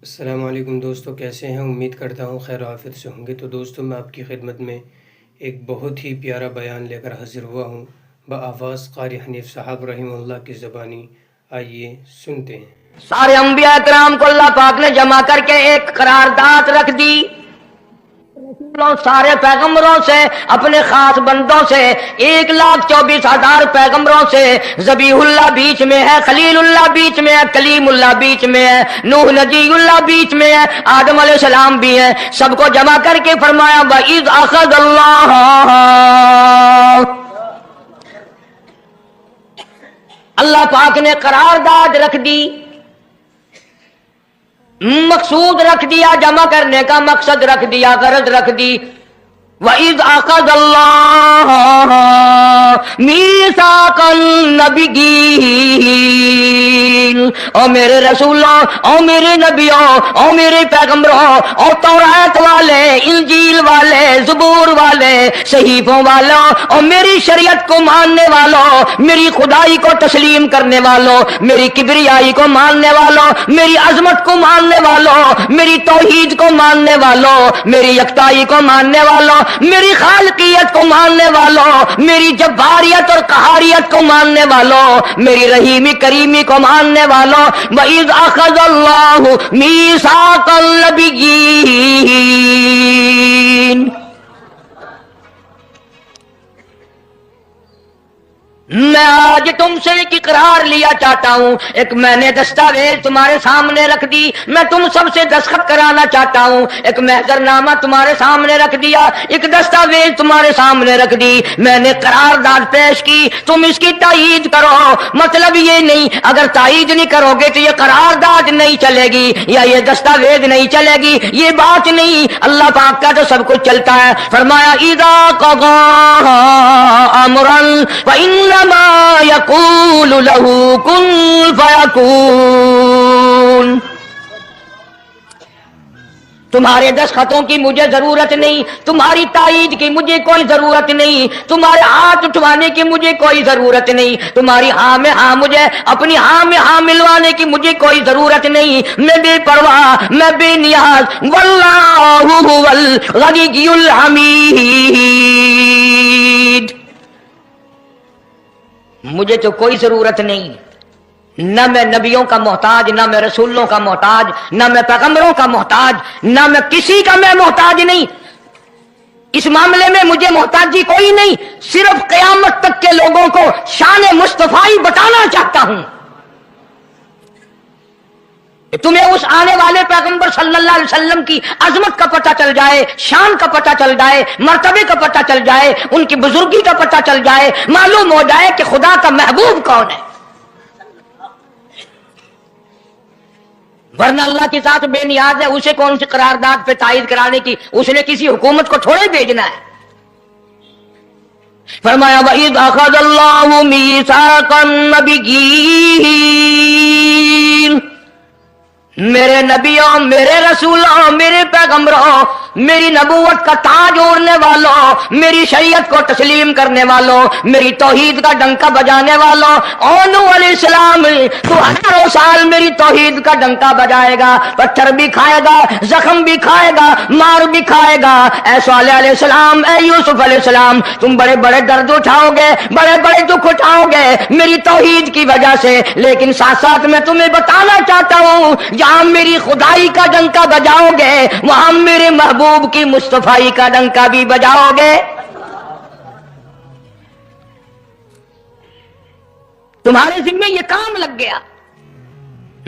السلام علیکم دوستو، کیسے ہیں؟ امید کرتا ہوں خیر و عافیت سے ہوں گے۔ تو دوستو، میں آپ کی خدمت میں ایک بہت ہی پیارا بیان لے کر حاضر ہوا ہوں بآواز قاری حنیف صاحب رحمہ اللہ کی زبانی۔ آئیے سنتے ہیں۔ سارے انبیاء کرام کو اللہ پاک نے جمع کر کے ایک قرارداد رکھ دی، سارے پیغمبروں سے، اپنے خاص بندوں سے، 1,24,000 پیغمبروں سے۔ ذبیح اللہ بیچ میں ہے، خلیل اللہ بیچ میں ہے، کلیم اللہ بیچ میں ہے، نوح نجی اللہ بیچ میں ہے، آدم علیہ السلام بھی ہیں۔ سب کو جمع کر کے فرمایا وَإِذْ أَخَذَ اللَّهُ، اللہ پاک نے قرارداد رکھ دی، مقصود رکھ دیا، جمع کرنے کا مقصد رکھ دیا، غرض رکھ دی۔ وَإِذْ أَخَذَ اللَّهُ مِيثَاقَ النَّبِيِّينَ، او میرے رسولوں، او میرے نبیوں، او میرے پیغمبروں، او تورات والے، انجیل والے، زبور والے، صحیفوں والوں، اور میری شریعت کو ماننے والوں، میری خدائی کو تسلیم کرنے والوں، میری کبریائی کو ماننے والوں، میری عظمت کو ماننے والوں، میری توحید کو ماننے والوں، میری یکتائی کو ماننے والوں، میری خالقیت کو ماننے والوں، میری جباریت اور قہاریت کو ماننے والوں، میری رحیمی کریمی کو ماننے والوں۔ وَإِذْ أَخَذَ اللَّهُ مِيثَاقَ النَّبِيِّينَ، میں آج تم سے ایک اقرار لیا چاہتا ہوں، ایک میں نے دستاویز تمہارے سامنے رکھ دی، میں تم سب سے دستخط کرانا چاہتا ہوں، ایک محضر نامہ تمہارے سامنے رکھ دیا، ایک دستاویز تمہارے سامنے رکھ دی، میں نے قرارداد پیش کی، تم اس کی تائید کرو۔ مطلب یہ نہیں اگر تائید نہیں کرو گے تو یہ قرارداد نہیں چلے گی یا یہ دستاویز نہیں چلے گی، یہ بات نہیں، اللہ پاک کا تو سب کچھ چلتا ہے۔ فرمایا اذا قضى امرا فانما يقول له كن فيكون، تمہارے دستخطوں کی مجھے ضرورت نہیں، تمہاری تائید کی مجھے کوئی ضرورت نہیں، تمہارے ہاتھ اٹھوانے کی مجھے کوئی ضرورت نہیں، تمہاری ہاں میں ہاں مجھے اپنی ہاں میں ہاں ملوانے کی مجھے کوئی ضرورت نہیں، میں بے پرواہ، میں بے نیاز۔ واللہ هو الغنی الحمید، مجھے تو کوئی ضرورت نہیں، نہ میں نبیوں کا محتاج، نہ میں رسولوں کا محتاج، نہ میں پیغمبروں کا محتاج، نہ میں کسی کا میں محتاج نہیں، اس معاملے میں مجھے محتاجی کوئی نہیں، صرف قیامت تک کے لوگوں کو شان مصطفی بتانا چاہتا ہوں، تمہیں اس آنے والے پیغمبر صلی اللہ علیہ وسلم کی عظمت کا پتہ چل جائے، شان کا پتہ چل جائے، مرتبے کا پتہ چل جائے، ان کی بزرگی کا پتہ چل جائے، معلوم ہو جائے کہ خدا کا محبوب کون ہے۔ ورنہ اللہ کے ساتھ بے نیاز ہے، اسے کون سی قرارداد پہ تائید کرانے کی، اس نے کسی حکومت کو تھوڑے بھیجنا ہے۔ فرمایا وَإِذْ أَخَذَ اللَّهُ مِيثَاقَ النَّبِيِّينَ، میرے نبیوں، میرے رسولوں، میرے پیغمبروں، میری نبوت کا تاج اوڑھنے والوں، میری شریعت کو تسلیم کرنے والوں، میری توحید کا ڈنکا بجانے والوں، نوح علیہ السلام تو ہزاروں سال میری توحید کا ڈنکا بجائے گا، پتھر بھی کھائے گا، زخم بھی کھائے گا، مار بھی کھائے گا۔ اے صالح علیہ السلام، اے یوسف علیہ السلام، تم بڑے بڑے درد اٹھاؤ گے، بڑے بڑے دکھ اٹھاؤ گے میری توحید کی وجہ سے، لیکن ساتھ ساتھ میں تمہیں بتانا چاہتا ہوں جہاں میری خدائی کا ڈنکا بجاؤ گے وہاں میرے محبوب کی مصطفی کا ڈنکا بھی بجاؤ گے۔ تمہارے ذمہ یہ کام لگ گیا،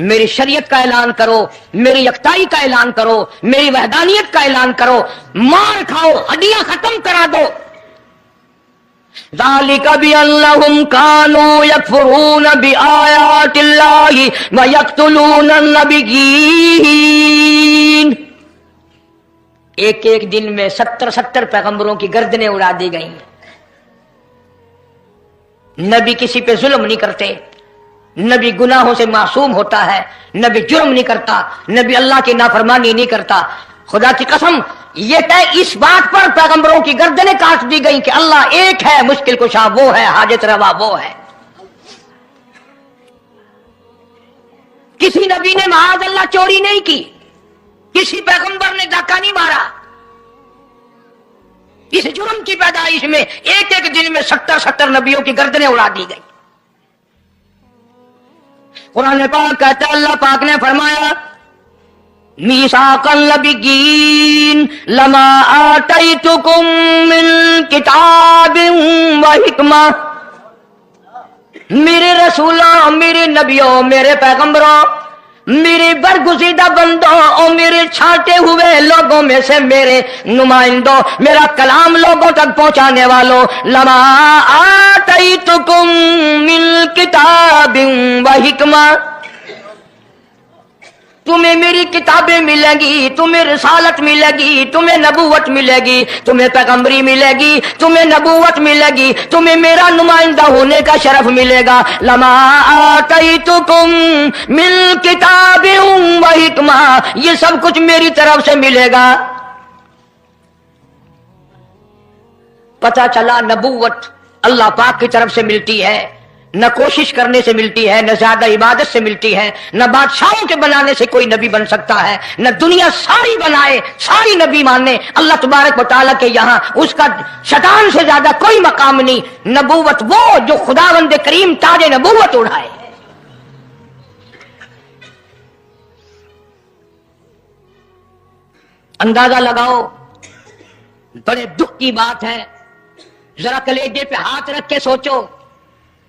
میری شریعت کا اعلان کرو، میری یکتائی کا اعلان کرو، میری وحدانیت کا اعلان کرو، مار کھاؤ، ہڈیاں ختم کرا دو۔ ذَلِكَ بِأَنَّهُمْ كَانُوا يَكْفُرُونَ بِآيَاتِ اللَّهِ وَيَقْتُلُونَ النَّبِيِّينَ، ایک ایک دن میں 70 پیغمبروں کی گردنیں اڑا دی گئیں۔ نبی کسی پہ ظلم نہیں کرتے، نبی گناہوں سے معصوم ہوتا ہے، نبی جرم نہیں کرتا، نبی اللہ کی نافرمانی نہیں کرتا۔ خدا کی قسم، یہ طے اس بات پر پیغمبروں کی گردنیں کاٹ دی گئیں کہ اللہ ایک ہے، مشکل کشا وہ ہے، حاجت روا وہ ہے۔ کسی نبی نے معاذ اللہ چوری نہیں کی، کسی پیغمبر نے ڈاکہ نہیں مارا. اس جرم کی پیدائش میں ایک ایک دن میں 70 نبیوں کی گردنیں اڑا دی گئی. قرآن پاک کہتا ہے اللہ پاک نے فرمایا میثاق النبیین لما آتیتکم من کتاب و حکمہ. میرے رسولوں، میرے نبیوں، میرے پیغمبروں، میرے برگزیدہ بندوں اور میرے چھانٹے ہوئے لوگوں میں سے میرے نمائندوں، میرا کلام لوگوں تک پہنچانے والوں، لما آتیتکم من کتاب و حکمہ، تمہیں میری کتابیں ملیں گی، تمہیں رسالت ملے گی، تمہیں نبوت ملے گی، تمہیں پیغمبری ملے گی، تمہیں نبوت ملے گی، تمہیں میرا نمائندہ ہونے کا شرف ملے گا. لما آتیتکم من کتاب و حکمہ، یہ سب کچھ میری طرف سے ملے گا. پتہ چلا نبوت اللہ پاک کی طرف سے ملتی ہے، نہ کوشش کرنے سے ملتی ہے، نہ زیادہ عبادت سے ملتی ہے، نہ بادشاہوں کے بنانے سے کوئی نبی بن سکتا ہے، نہ دنیا ساری بنائے ساری نبی مانے اللہ تبارک و تعالیٰ کے یہاں اس کا شیطان سے زیادہ کوئی مقام نہیں. نبوت وہ جو خداوند کریم تاج نبوت اڑائے. اندازہ لگاؤ، بڑے دکھ کی بات ہے. ذرا کلیجے پہ ہاتھ رکھ کے سوچو،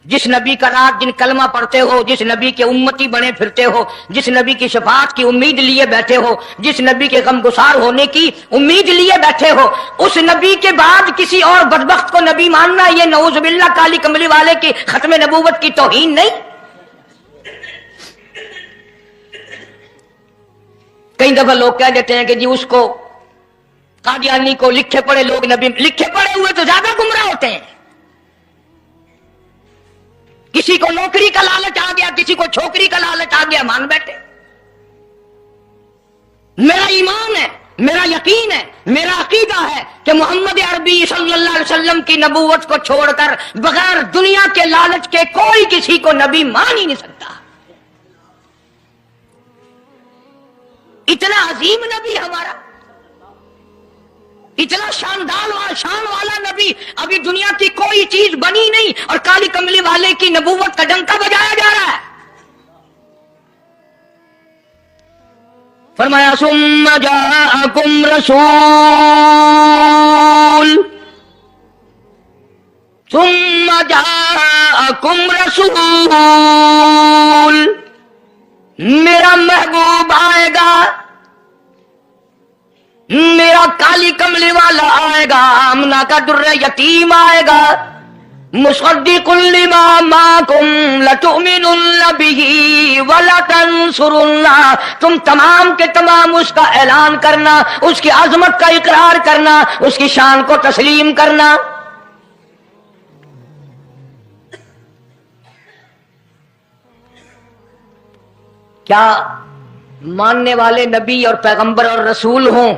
جس نبی کا رات دن کلمہ پڑھتے ہو، جس نبی کے امتی بنے پھرتے ہو، جس نبی کی شفاعت کی امید لیے بیٹھے ہو، جس نبی کے غم گسار ہونے کی امید لیے بیٹھے ہو، اس نبی کے بعد کسی اور بدبخت کو نبی ماننا یہ نعوذ باللہ کالی کملی والے کی ختم نبوت کی توہین نہیں؟ کئی دفعہ لوگ کہہ دیتے ہیں کہ جی اس کو قادیانی کو لکھے پڑھے لوگ نبی، لکھے پڑھے ہوئے تو زیادہ گمراہ ہوتے ہیں. کسی کو نوکری کا لالچ آ گیا، کسی کو چھوکری کا لالچ آ گیا، مان بیٹھے. میرا ایمان ہے، میرا یقین ہے، میرا عقیدہ ہے کہ محمد عربی صلی اللہ علیہ وسلم کی نبوت کو چھوڑ کر بغیر دنیا کے لالچ کے کوئی کسی کو نبی مان ہی نہیں سکتا. اتنا عظیم نبی ہمارا، اتنا شاندار شان والا نبی، ابھی دنیا کی کوئی چیز بنی نہیں اور کالی کملی والے کی نبوت کا ڈنکا بجایا جا رہا ہے. فرمایا ثم جاءکم رسول، میرا محبوب آئے گا، میرا کالی کملی والا آئے گا، آمنہ کا در یتیم آئے گا. مصدق لما معکم لتؤمنن بہ ولتنصرنہ، تم تمام کے تمام اس کا اعلان کرنا، اس کی عظمت کا اقرار کرنا، اس کی شان کو تسلیم کرنا. کیا ماننے والے نبی اور پیغمبر اور رسول ہوں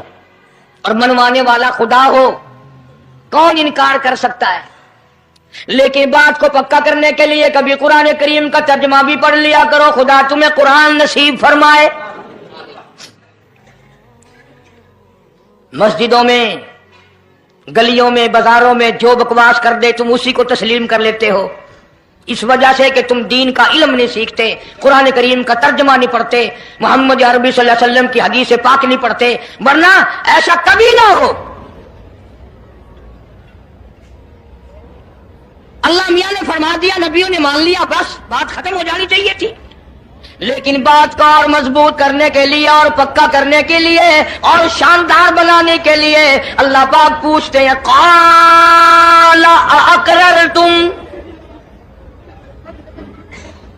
اور منوانے والا خدا ہو؟ کون انکار کر سکتا ہے؟ لیکن بات کو پکا کرنے کے لیے کبھی قرآن کریم کا ترجمہ بھی پڑھ لیا کرو. خدا تمہیں قرآن نصیب فرمائے. مسجدوں میں، گلیوں میں، بازاروں میں جو بکواس کر دے تم اسی کو تسلیم کر لیتے ہو، اس وجہ سے کہ تم دین کا علم نہیں سیکھتے، قرآن کریم کا ترجمہ نہیں پڑھتے، محمد عربی صلی اللہ علیہ وسلم کی حدیث پاک نہیں پڑھتے. ورنہ ایسا کبھی نہ ہو. اللہ میاں نے فرما دیا، نبیوں نے مان لیا، بس بات ختم ہو جانی چاہیے تھی. لیکن بات کو اور مضبوط کرنے کے لیے اور پکا کرنے کے لیے اور شاندار بنانے کے لیے اللہ پاک پوچھتے ہیں قال اقررتم،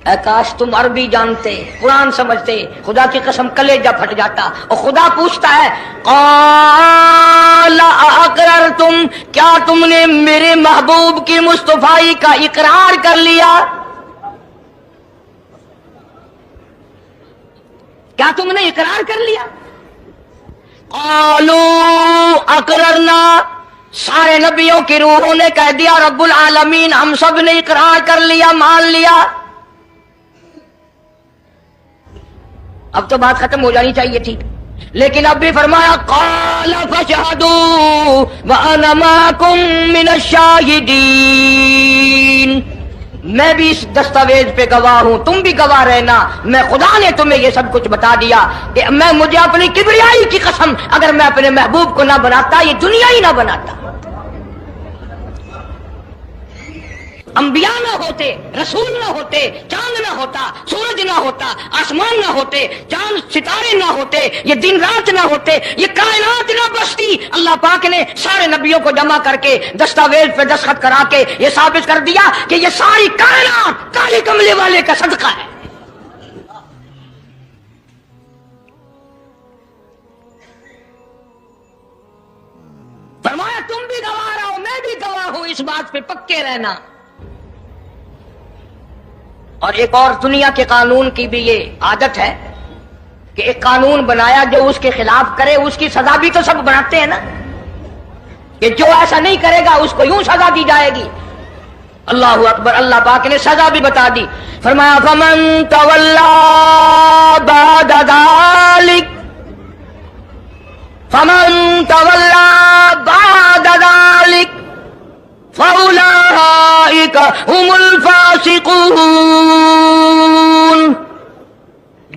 اے کاش تم عربی جانتے، قرآن سمجھتے، خدا کی قسم کلیجہ پھٹ جاتا. اور خدا پوچھتا ہے قال اقررتم، کیا تم نے میرے محبوب کی مصطفائی کا اقرار کر لیا؟ کیا تم نے اقرار کر لیا؟ قالوا اقررنا، سارے نبیوں کی روحوں نے کہہ دیا رب العالمین ہم سب نے اقرار کر لیا، مان لیا. اب تو بات ختم ہو جانی چاہیے تھی. لیکن اب بھی فرمایا قال فاشهدوا وانا معكم من الشاهدين، میں بھی اس دستاویز پہ گواہ ہوں، تم بھی گواہ رہنا، میں خدا نے تمہیں یہ سب کچھ بتا دیا کہ مجھے اپنی کبریائی کی قسم اگر میں اپنے محبوب کو نہ بناتا یہ دنیا ہی نہ بناتا، انبیاء نہ ہوتے، رسول نہ ہوتے، چاند نہ ہوتا، سورج نہ ہوتا، آسمان نہ ہوتے، چاند ستارے نہ ہوتے، یہ دن رات نہ ہوتے، یہ کائنات نہ بستی، اللہ پاک نے سارے نبیوں کو جمع کر کے دستاویز پہ دستخط کرا کے یہ ثابت کر دیا کہ یہ ساری کائنات کالے کملے والے کا صدقہ ہے۔ فرمایا تم بھی گواہ رہو، میں بھی گواہ ہوں، اس بات پہ پکے رہنا۔ اور ایک اور دنیا کے قانون کی بھی یہ عادت ہے کہ ایک قانون بنایا جو اس کے خلاف کرے اس کی سزا بھی تو سب بناتے ہیں نا، کہ جو ایسا نہیں کرے گا اس کو یوں سزا دی جائے گی۔ اللہ اکبر، اللہ پاک نے سزا بھی بتا دی، فرمایا فمن تولا بعد ذلک، فمن تولا بعد ذلک فَأُولَٰئِكَ هُمُ الْفَاسِقُونَ،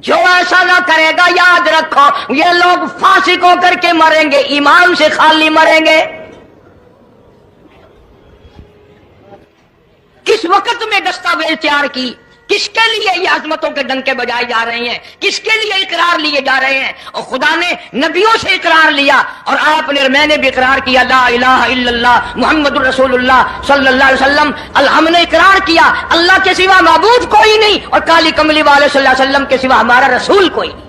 جو ایسا نہ کرے گا یاد رکھو یہ لوگ فاسق ہو کر کے مریں گے، ایمان سے خالی مریں گے۔ کس وقت میں دستاویز تیار کی، کس کے لیے یہ عظمتوں کے ڈنکے بجائے جا رہے ہیں، کس کے لیے اقرار لیے جا رہے ہیں؟ اور خدا نے نبیوں سے اقرار لیا اور آپ نے، میں نے بھی اقرار کیا، لا الہ الا اللہ محمد الرسول اللہ صلی اللہ علیہ وسلم، ہم نے اقرار کیا اللہ کے سوا معبود کوئی نہیں اور کالی کملی والے صلی اللہ علیہ وسلم کے سوا ہمارا رسول کوئی نہیں۔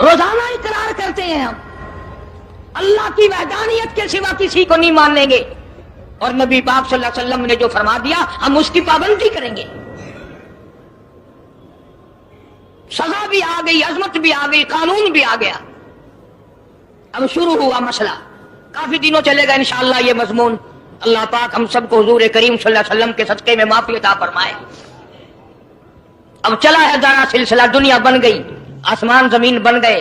روزانہ اقرار کرتے ہیں ہم اللہ کی وحدانیت کے سوا کسی کو نہیں مانیں گے، اور نبی پاک صلی اللہ علیہ وسلم نے جو فرما دیا ہم اس کی پابندی کریں گے۔ سزا بھی آ گئی، عظمت بھی آ گئی، قانون بھی آ گیا۔ اب شروع ہوا مسئلہ، کافی دنوں چلے گا انشاءاللہ یہ مضمون۔ اللہ پاک ہم سب کو حضور کریم صلی اللہ علیہ وسلم کے صدقے میں معافی عطا فرمائے۔ اب چلا ہے دارا سلسلہ، دنیا بن گئی، آسمان زمین بن گئے،